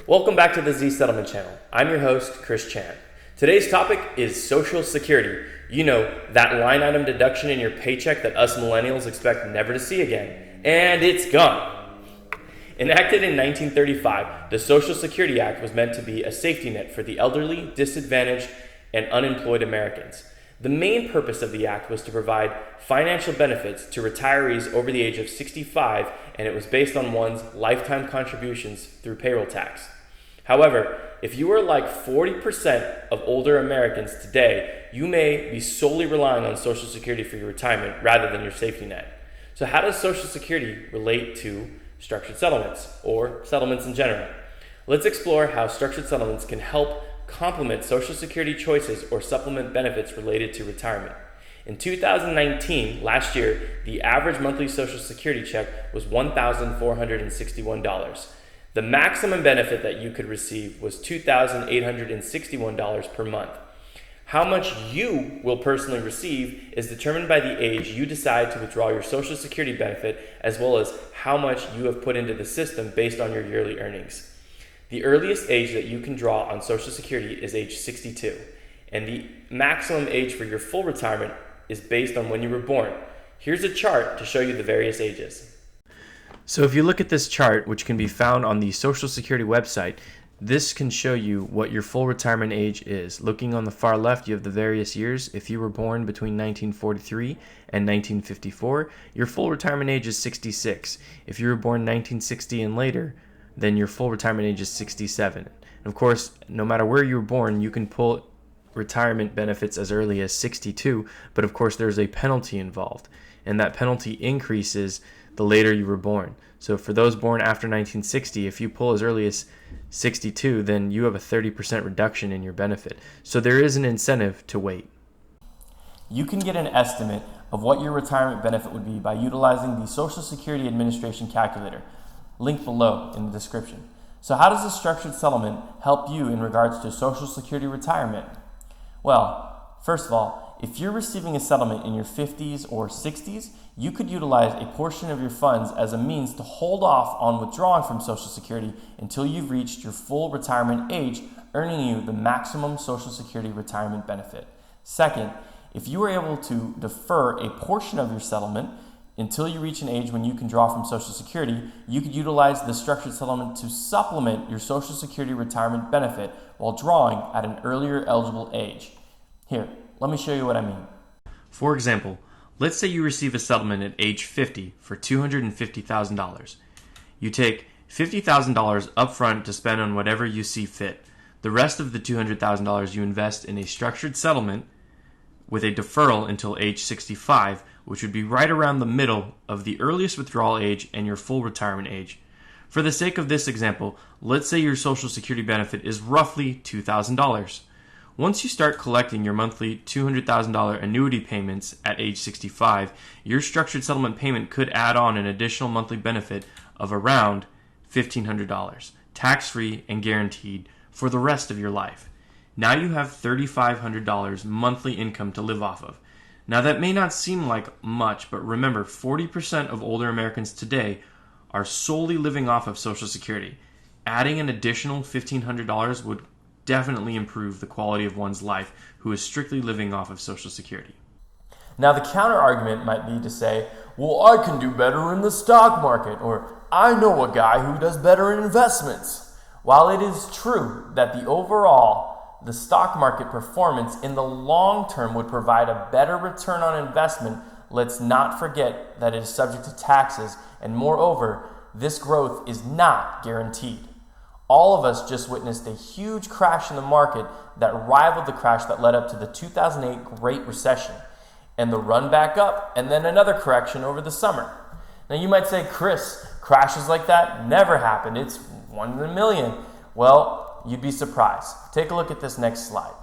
Welcome back to the Z Settlement Channel. I'm your host, Chris Chan. Today's topic is Social Security. You know, that line item deduction in your paycheck that us millennials expect never to see again. And it's gone. Enacted in 1935, the Social Security Act was meant to be a safety net for the elderly, disadvantaged, and unemployed Americans. The main purpose of the act was to provide financial benefits to retirees over the age of 65, and it was based on one's lifetime contributions through payroll tax. However, if you are like 40% of older Americans today, you may be solely relying on Social Security for your retirement rather than your safety net. So how does Social Security relate to structured settlements, or settlements in general? Let's explore how structured settlements can help complement Social Security choices or supplement benefits related to retirement. In 2019, last year, the average monthly Social Security check was $1,461. The maximum benefit that you could receive was $2,861 per month. How much you will personally receive is determined by the age you decide to withdraw your Social Security benefit, as well as how much you have put into the system based on your yearly earnings. The earliest age that you can draw on Social Security is age 62, and the maximum age for your full retirement is based on when you were born. Here's a chart to show you the various ages. So if you look at this chart, which can be found on the Social Security website, this can show you what your full retirement age is. Looking on the far left, you have the various years. If you were born between 1943 and 1954, your full retirement age is 66. If you were born 1960 and later, then your full retirement age is 67. And of course, no matter where you were born, you can pull retirement benefits as early as 62, but of course there's a penalty involved, and that penalty increases the later you were born. So for those born after 1960, if you pull as early as 62, then you have a 30% reduction in your benefit. So there is an incentive to wait. You can get an estimate of what your retirement benefit would be by utilizing the Social Security Administration calculator, link below in the description. So how does a structured settlement help you in regards to Social Security retirement? Well, first of all, if you're receiving a settlement in your 50s or 60s, you could utilize a portion of your funds as a means to hold off on withdrawing from Social Security until you've reached your full retirement age, earning you the maximum Social Security retirement benefit. Second, if you are able to defer a portion of your settlement until you reach an age when you can draw from Social Security, you could utilize the structured settlement to supplement your Social Security retirement benefit while drawing at an earlier eligible age. Here, let me show you what I mean. For example, let's say you receive a settlement at age 50 for $250,000. You take $50,000 upfront to spend on whatever you see fit. The rest of the $200,000 you invest in a structured settlement with a deferral until age 65, which would be right around the middle of the earliest withdrawal age and your full retirement age. For the sake of this example, let's say your Social Security benefit is roughly $2,000. Once you start collecting your monthly $200,000 annuity payments at age 65, your structured settlement payment could add on an additional monthly benefit of around $1,500, tax-free and guaranteed for the rest of your life. Now you have $3,500 monthly income to live off of. Now that may not seem like much, but remember, 40% of older Americans today are solely living off of Social Security. Adding an additional $1,500 would definitely improve the quality of one's life who is strictly living off of Social Security. Now the counter argument might be to say, well, I can do better in the stock market, or I know a guy who does better in investments. While it is true that the stock market performance in the long term would provide a better return on investment, let's not forget that it is subject to taxes, and moreover, this growth is not guaranteed. All of us just witnessed a huge crash in the market that rivaled the crash that led up to the 2008 Great Recession, and the run back up, and then another correction over the summer. Now you might say, Chris, crashes like that never happen. It's 1 in a million. Well, you'd be surprised. Take a look at this next slide.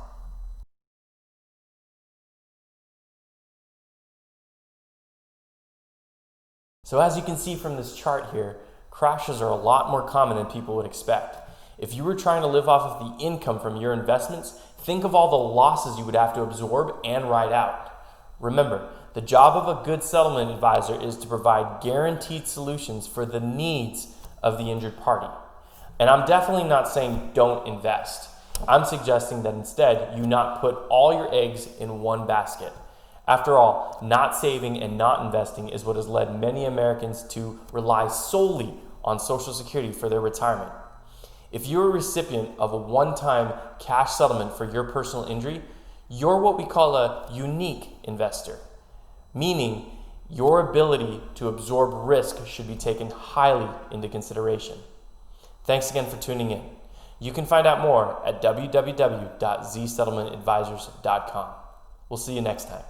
So as you can see from this chart here, crashes are a lot more common than people would expect. If you were trying to live off of the income from your investments, think of all the losses you would have to absorb and ride out. Remember, the job of a good settlement advisor is to provide guaranteed solutions for the needs of the injured party. And I'm definitely not saying don't invest. I'm suggesting that instead you not put all your eggs in one basket. After all, not saving and not investing is what has led many Americans to rely solely on Social Security for their retirement. If you're a recipient of a one-time cash settlement for your personal injury, you're what we call a unique investor, meaning your ability to absorb risk should be taken highly into consideration. Thanks again for tuning in. You can find out more at www.zsettlementadvisors.com. We'll see you next time.